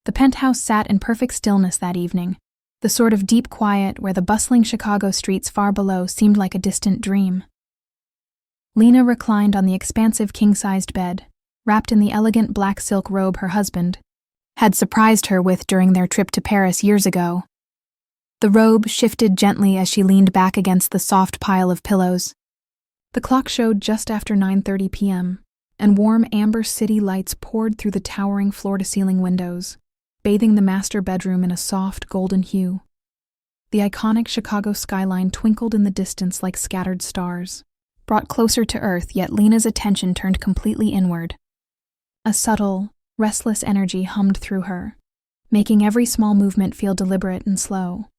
The penthouse sat in perfect stillness that evening, the sort of deep quiet where the bustling Chicago streets far below seemed like a distant dream. Lena reclined on the expansive king-sized bed, wrapped in the elegant black silk robe her husband had surprised her with during their trip to Paris years ago. The robe shifted gently as she leaned back against the soft pile of pillows. The clock showed just after 9:30 p.m., and warm amber city lights poured through the towering floor-to-ceiling windows, bathing the master bedroom in a soft golden hue. The iconic Chicago skyline twinkled in the distance like scattered stars, brought closer to earth, yet Lena's attention turned completely inward. A subtle, restless energy hummed through her, making every small movement feel deliberate and slow.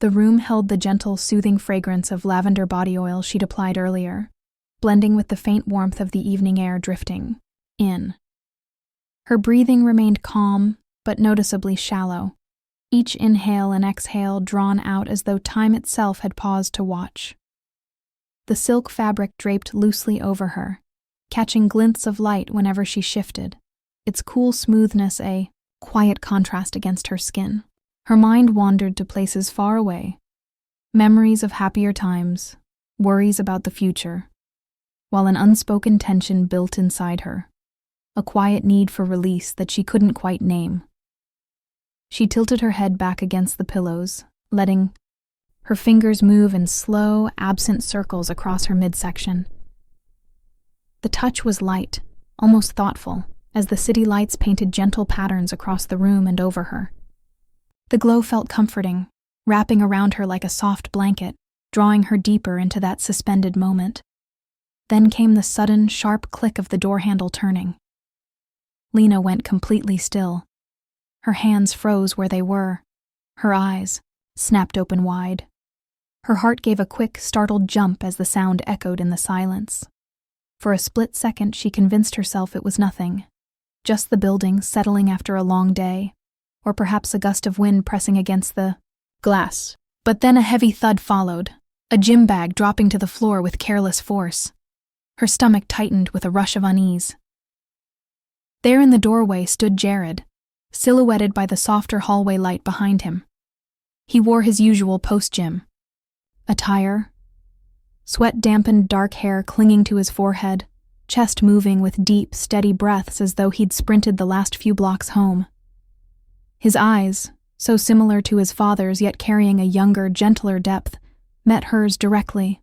The room held the gentle, soothing fragrance of lavender body oil she'd applied earlier, blending with the faint warmth of the evening air drifting in. Her breathing remained calm, but noticeably shallow, each inhale and exhale drawn out as though time itself had paused to watch. The silk fabric draped loosely over her, catching glints of light whenever she shifted, its cool smoothness a quiet contrast against her skin. Her mind wandered to places far away, memories of happier times, worries about the future, while an unspoken tension built inside her, a quiet need for release that she couldn't quite name. She tilted her head back against the pillows, letting her fingers move in slow, absent circles across her midsection. The touch was light, almost thoughtful, as the city lights painted gentle patterns across the room and over her. The glow felt comforting, wrapping around her like a soft blanket, drawing her deeper into that suspended moment. Then came the sudden, sharp click of the door handle turning. Lena went completely still. Her hands froze where they were. Her eyes snapped open wide. Her heart gave a quick, startled jump as the sound echoed in the silence. For a split second, she convinced herself it was nothing, just the building settling after a long day, or perhaps a gust of wind pressing against the glass. But then a heavy thud followed, a gym bag dropping to the floor with careless force. Her stomach tightened with a rush of unease. There in the doorway stood Jared, silhouetted by the softer hallway light behind him. He wore his usual post-gym attire, sweat-dampened dark hair clinging to his forehead, chest moving with deep, steady breaths as though he'd sprinted the last few blocks home. His eyes, so similar to his father's yet carrying a younger, gentler depth, met hers directly.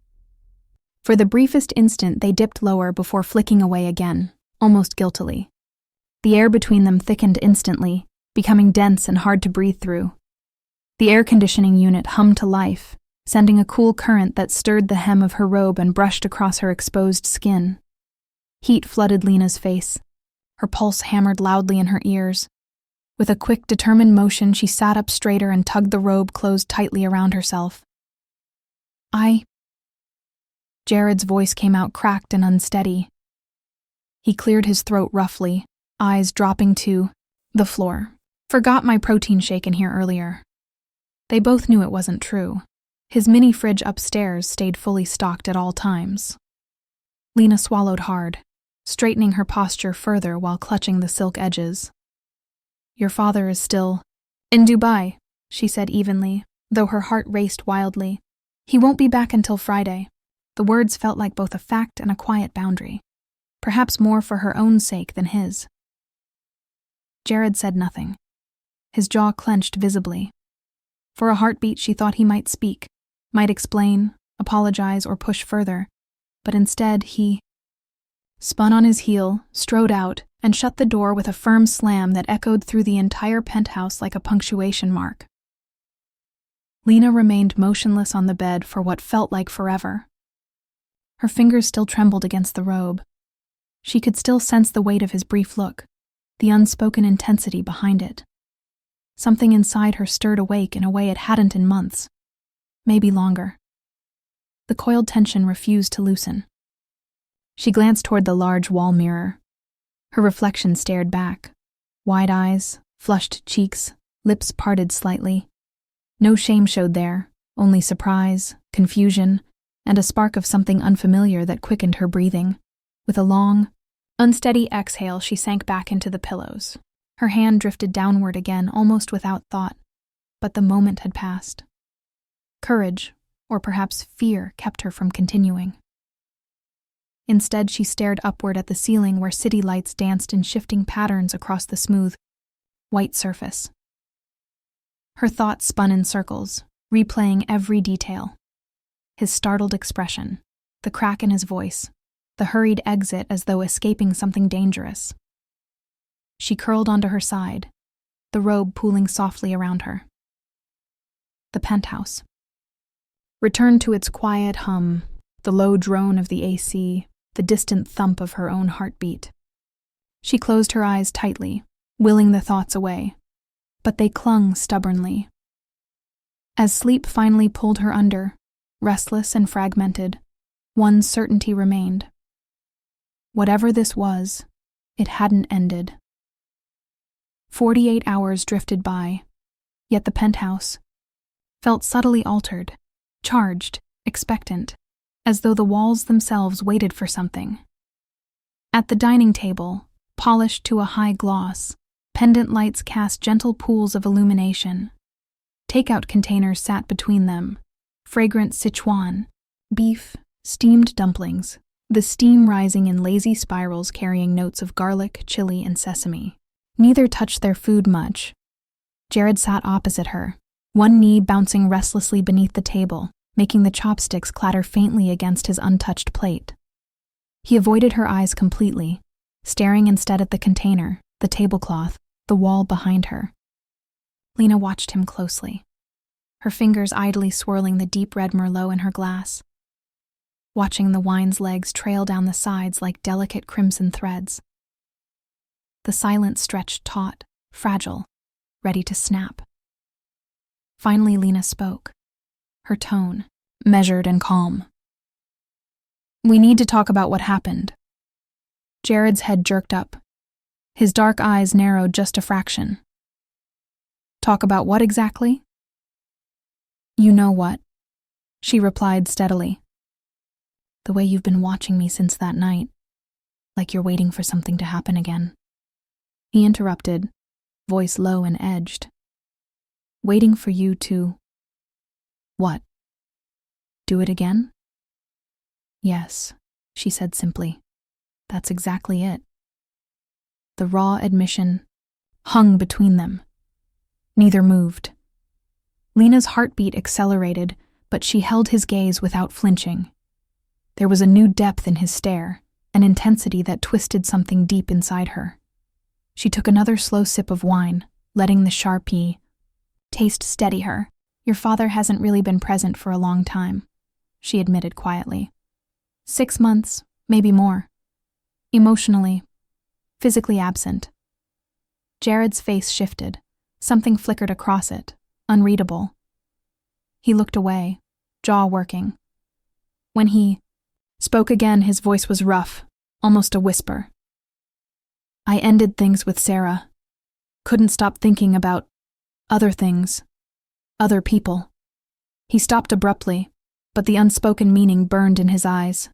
For the briefest instant they dipped lower before flicking away again, almost guiltily. The air between them thickened instantly, becoming dense and hard to breathe through. The air conditioning unit hummed to life, sending a cool current that stirred the hem of her robe and brushed across her exposed skin. Heat flooded Lena's face. Her pulse hammered loudly in her ears. With a quick, determined motion, she sat up straighter and tugged the robe closed tightly around herself. Jared's voice came out cracked and unsteady. He cleared his throat roughly, eyes dropping to the floor. Forgot my protein shake in here earlier. They both knew it wasn't true. His mini fridge upstairs stayed fully stocked at all times. Lena swallowed hard, straightening her posture further while clutching the silk edges. Your father is still in Dubai, she said evenly, though her heart raced wildly. He won't be back until Friday. The words felt like both a fact and a quiet boundary, perhaps more for her own sake than his. Jared said nothing. His jaw clenched visibly. For a heartbeat, she thought he might speak, might explain, apologize, or push further, but instead he spun on his heel, strode out, and shut the door with a firm slam that echoed through the entire penthouse like a punctuation mark. Lena remained motionless on the bed for what felt like forever. Her fingers still trembled against the robe. She could still sense the weight of his brief look, the unspoken intensity behind it. Something inside her stirred awake in a way it hadn't in months, maybe longer. The coiled tension refused to loosen. She glanced toward the large wall mirror. Her reflection stared back, wide eyes, flushed cheeks, lips parted slightly. No shame showed there, only surprise, confusion, and a spark of something unfamiliar that quickened her breathing. With a long, unsteady exhale, she sank back into the pillows. Her hand drifted downward again, almost without thought, but the moment had passed. Courage, or perhaps fear, kept her from continuing. Instead, she stared upward at the ceiling where city lights danced in shifting patterns across the smooth, white surface. Her thoughts spun in circles, replaying every detail. His startled expression, the crack in his voice, the hurried exit as though escaping something dangerous. She curled onto her side, the robe pooling softly around her. The penthouse returned to its quiet hum, the low drone of the AC, the distant thump of her own heartbeat. She closed her eyes tightly, willing the thoughts away, but they clung stubbornly. As sleep finally pulled her under, restless and fragmented, one certainty remained. Whatever this was, it hadn't ended. 48 hours drifted by, yet the penthouse felt subtly altered, charged, expectant, as though the walls themselves waited for something. At the dining table, polished to a high gloss, pendant lights cast gentle pools of illumination. Takeout containers sat between them, fragrant Sichuan, beef, steamed dumplings, the steam rising in lazy spirals carrying notes of garlic, chili, and sesame. Neither touched their food much. Jared sat opposite her, one knee bouncing restlessly beneath the table, making the chopsticks clatter faintly against his untouched plate. He avoided her eyes completely, staring instead at the container, the tablecloth, the wall behind her. Lena watched him closely, her fingers idly swirling the deep red Merlot in her glass, watching the wine's legs trail down the sides like delicate crimson threads. The silence stretched taut, fragile, ready to snap. Finally, Lena spoke, her tone measured and calm. "We need to talk about what happened." Jared's head jerked up. His dark eyes narrowed just a fraction. "Talk about what exactly?" "You know what," she replied steadily. "The way you've been watching me since that night, like you're waiting for something to happen again." He interrupted, voice low and edged. "Waiting for you to..." "What? Do it again?" "Yes," she said simply. "That's exactly it." The raw admission hung between them. Neither moved. Lena's heartbeat accelerated, but she held his gaze without flinching. There was a new depth in his stare, an intensity that twisted something deep inside her. She took another slow sip of wine, letting the sharpie taste steady her. "Your father hasn't really been present for a long time," she admitted quietly. 6 months, maybe more. Emotionally, physically absent. Jared's face shifted. Something flickered across it, unreadable. He looked away, jaw working. When he spoke again, his voice was rough, almost a whisper. "I ended things with Sarah. Couldn't stop thinking about other things, other people." He stopped abruptly, but the unspoken meaning burned in his eyes.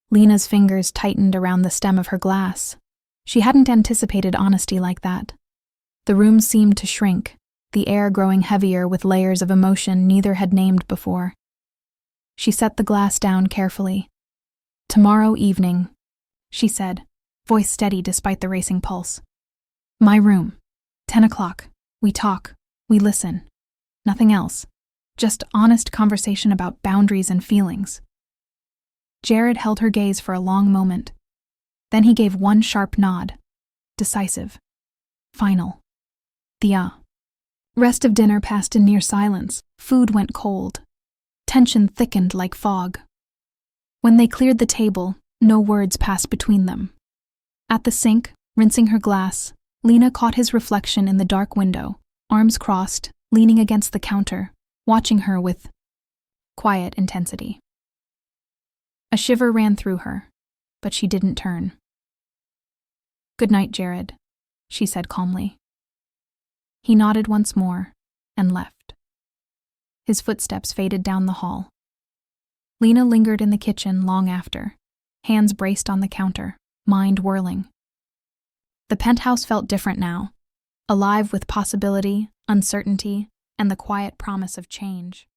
Lena's fingers tightened around the stem of her glass. She hadn't anticipated honesty like that. The room seemed to shrink, the air growing heavier with layers of emotion neither had named before. She set the glass down carefully. "Tomorrow evening," she said, voice steady despite the racing pulse. "My room. 10 o'clock. We talk. We listen. Nothing else. Just honest conversation about boundaries and feelings." Jared held her gaze for a long moment. Then he gave one sharp nod. Decisive. Final. The rest of dinner passed in near silence. Food went cold. Tension thickened like fog. When they cleared the table, no words passed between them. At the sink, rinsing her glass, Lena caught his reflection in the dark window, arms crossed, leaning against the counter, watching her with quiet intensity. A shiver ran through her, but she didn't turn. "Good night, Jared," she said calmly. He nodded once more and left. His footsteps faded down the hall. Lena lingered in the kitchen long after, hands braced on the counter, mind whirling. The penthouse felt different now, alive with possibility, uncertainty, and the quiet promise of change.